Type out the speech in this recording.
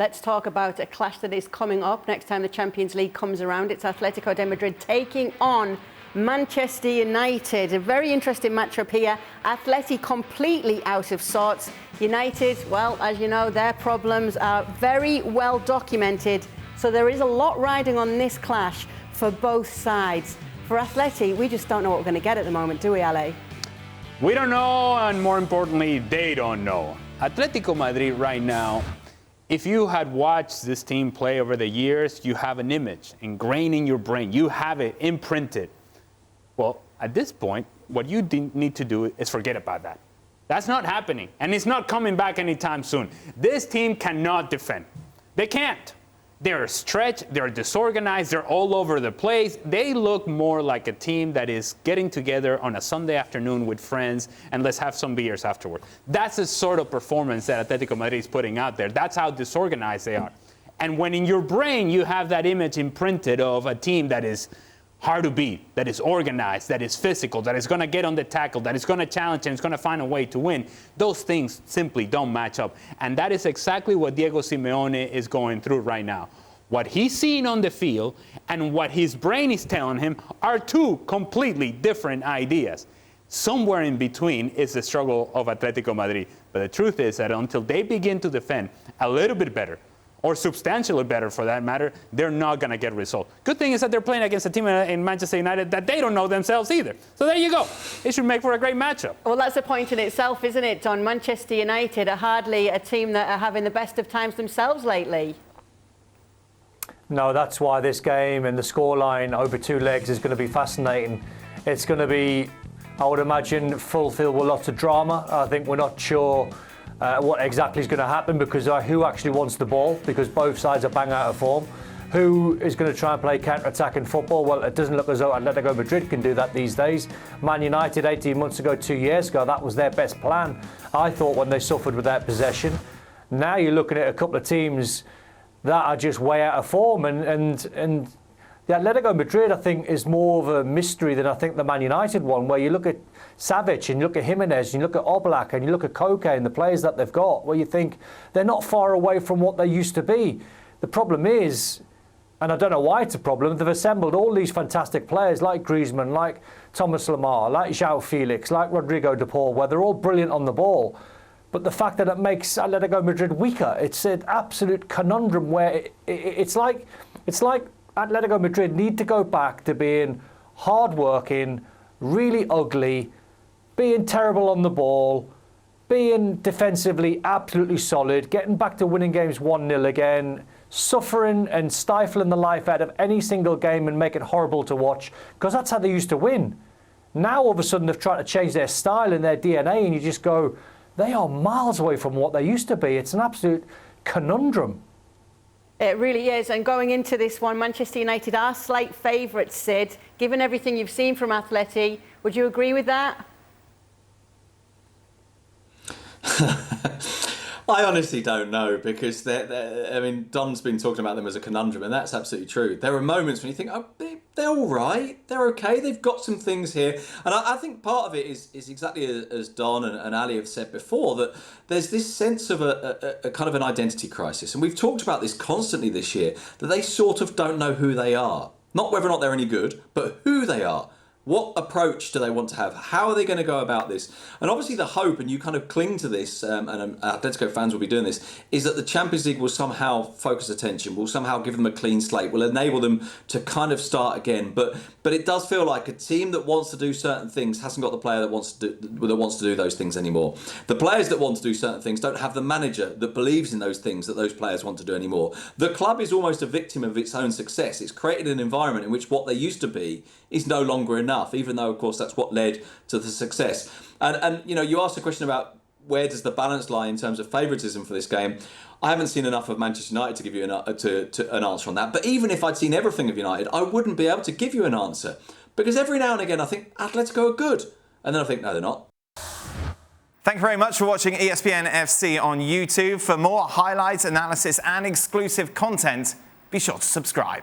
Let's talk about a clash that is coming up next time the Champions League comes around. It's Atletico de Madrid taking on Manchester United. A very interesting matchup here. Atleti completely out of sorts. United, well, as you know, their problems are very well documented. So there is a lot riding on this clash for both sides. For Atleti, we just don't know what we're going to get at the moment, do we, Ale? We don't know, and more importantly, they don't know. Atletico Madrid right now, if you had watched this team play over the years, you have an image ingrained in your brain. You have it imprinted. Well, at this point, what you need to do is forget about that. That's not happening, and it's not coming back anytime soon. This team cannot defend. They can't. They're stretched, they're disorganized, they're all over the place. They look more like a team that is getting together on a Sunday afternoon with friends and let's have some beers afterward. That's the sort of performance that Atletico Madrid is putting out there. That's how disorganized they are. And when in your brain you have that image imprinted of a team that is hard to beat, that is organized, that is physical, that is going to get on the tackle, that is going to challenge and is going to find a way to win, those things simply don't match up. And that is exactly what Diego Simeone is going through right now. What he's seeing on the field and what his brain is telling him are two completely different ideas. Somewhere in between is the struggle of Atletico Madrid. But the truth is that until they begin to defend a little bit better, or substantially better for that matter, they're not going to get results. Good thing is that they're playing against a team in Manchester United that they don't know themselves either. So there you go. It should make for a great matchup. Well, that's a point in itself, isn't it, Don? Manchester United are hardly a team that are having the best of times themselves lately. No, that's why this game and the scoreline over two legs is going to be fascinating. It's going to be, I would imagine, fulfilled with lots of drama. I think we're not sure what exactly is going to happen because who actually wants the ball, because both sides are bang out of form. Who is going to try and play counter-attacking football? Well, it doesn't look as though Atletico Madrid can do that these days. Man United 18 months ago, 2 years ago, that was their best plan, I thought, when they suffered without possession. Now you're looking at a couple of teams that are just way out of form, and the Atletico Madrid, I think, is more of a mystery than I think the Man United one, where you look at Savic and you look at Jimenez and you look at Oblak and you look at Koke and the players that they've got, where you think they're not far away from what they used to be. The problem is, and I don't know why it's a problem, they've assembled all these fantastic players like Griezmann, like Thomas Lemar, like João Felix, like Rodrigo de Paul, where they're all brilliant on the ball. But the fact that it makes Atletico Madrid weaker, it's an absolute conundrum where it's like Atletico Madrid need to go back to being hard-working, really ugly, being terrible on the ball, being defensively absolutely solid, getting back to winning games 1-0 again, suffering and stifling the life out of any single game and make it horrible to watch, because that's how they used to win. Now all of a sudden they've tried to change their style and their DNA, and you just go, they are miles away from what they used to be. It's an absolute conundrum. It really is. And going into this one, Manchester United are slight favourites, Sid. Given everything you've seen from Atleti, would you agree with that? I honestly don't know, because I mean, Don's been talking about them as a conundrum, and that's absolutely true. There are moments when you think, oh, they're all right, they're okay, they've got some things here. And I think part of it is exactly as Don and Ali have said before, that there's this sense of a kind of an identity crisis. And we've talked about this constantly this year, that they sort of don't know who they are. Not whether or not they're any good, but who they are. What approach do they want to have? How are they going to go about this? And obviously the hope, and you kind of cling to this, and Atletico fans will be doing this, is that the Champions League will somehow focus attention, will somehow give them a clean slate, will enable them to kind of start again. But it does feel like a team that wants to do certain things hasn't got the player that wants to do those things anymore. The players that want to do certain things don't have the manager that believes in those things that those players want to do anymore. The club is almost a victim of its own success. It's created an environment in which what they used to be is no longer enough, even though, of course, that's what led to the success. And you know, you asked a question about where does the balance lie in terms of favouritism for this game. I haven't seen enough of Manchester United to give you an answer on that. But even if I'd seen everything of United, I wouldn't be able to give you an answer. Because every now and again, I think Atletico are good. And then I think, no, they're not. Thank you very much for watching ESPN FC on YouTube. For more highlights, analysis and exclusive content, be sure to subscribe.